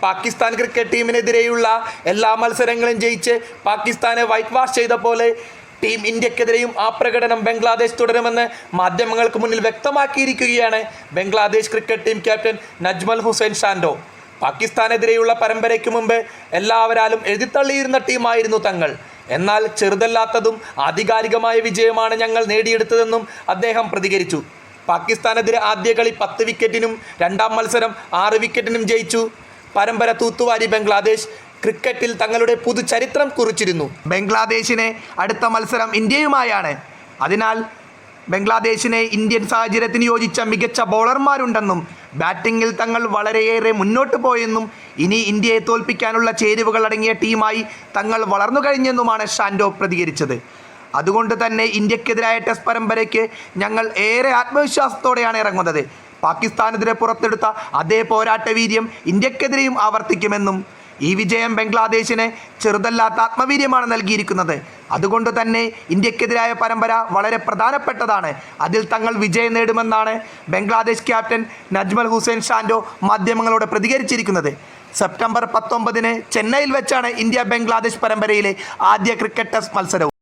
Pakistan cricket ടീമിനെതിരെയുള്ള എല്ലാ മത്സരങ്ങളും ജയിച്ച് പാകിസ്ഥാനെ വൈറ്റ് വാഷ് ചെയ്ത പോലെ ടീം ഇന്ത്യക്കെതിരെയും ആ പ്രകടനം ബംഗ്ലാദേശ് തുടരുമെന്ന് മാധ്യമങ്ങൾക്ക് മുന്നിൽ വ്യക്തമാക്കിയിരിക്കുകയാണ് Bangladesh cricket team captain Najmul Hossain Shanto. പാകിസ്ഥാനെതിരെയുള്ള പരമ്പരയ്ക്ക് മുമ്പ് എല്ലാവരാലും എഴുതിത്തള്ളിയിരുന്ന ടീമായിരുന്നു തങ്ങൾ. എന്നാൽ ചെറുതല്ലാത്തതും ആധികാരികമായ വിജയമാണ് ഞങ്ങൾ നേടിയെടുത്തതെന്നും അദ്ദേഹം പ്രതികരിച്ചു. പാകിസ്ഥാനെതിരെ ആദ്യ കളി 10 വിക്കറ്റിനും രണ്ടാം മത്സരം 6 വിക്കറ്റിനും ജയിച്ചു. പരമ്പര തൂത്തുവാരി ബംഗ്ലാദേശ് ക്രിക്കറ്റിൽ തങ്ങളുടെ പുതുചരിത്രം കുറിച്ചിരുന്നു. ബംഗ്ലാദേശിന് അടുത്ത മത്സരം ഇന്ത്യയുമായാണ്. അതിനാൽ ബംഗ്ലാദേശിനെ ഇന്ത്യൻ സാഹചര്യത്തിന് യോജിച്ച മികച്ച ബൗളർമാരുണ്ടെന്നും ബാറ്റിങ്ങിൽ തങ്ങൾ വളരെയേറെ മുന്നോട്ട് പോയെന്നും ഇനി ഇന്ത്യയെ തോൽപ്പിക്കാനുള്ള ചേരുവകൾ അടങ്ങിയ ടീമായി തങ്ങൾ വളർന്നു കഴിഞ്ഞെന്നുമാണ് ഷാൻഡോ പ്രതികരിച്ചത്. അതുകൊണ്ട് തന്നെ ഇന്ത്യക്കെതിരായ ടെസ്റ്റ് പരമ്പരയ്ക്ക് ഞങ്ങൾ ഏറെ ആത്മവിശ്വാസത്തോടെയാണ് ഇറങ്ങുന്നത്. പാകിസ്ഥാനെതിരെ പുറത്തെടുത്ത അതേ പോരാട്ട വീര്യം ഇന്ത്യക്കെതിരെയും ആവർത്തിക്കുമെന്നും ഈ വിജയം ബംഗ്ലാദേശിന് ചെറുതല്ലാത്ത ആത്മവീര്യമാണ് നൽകിയിരിക്കുന്നത്. അതുകൊണ്ട് തന്നെ ഇന്ത്യക്കെതിരായ പരമ്പര വളരെ പ്രധാനപ്പെട്ടതാണ്. അതിൽ തങ്ങൾ വിജയം നേടുമെന്നാണ് ബംഗ്ലാദേശ് ക്യാപ്റ്റൻ നജ്മൽ ഹുസൈൻ ഷാൻഡോ മാധ്യമങ്ങളോട് പ്രതികരിച്ചിരിക്കുന്നത്. സെപ്റ്റംബർ 19 ചെന്നൈയിൽ വെച്ചാണ് ഇന്ത്യ ബംഗ്ലാദേശ് പരമ്പരയിലെ ആദ്യ ക്രിക്കറ്റ് ടെസ്റ്റ് മത്സരവും.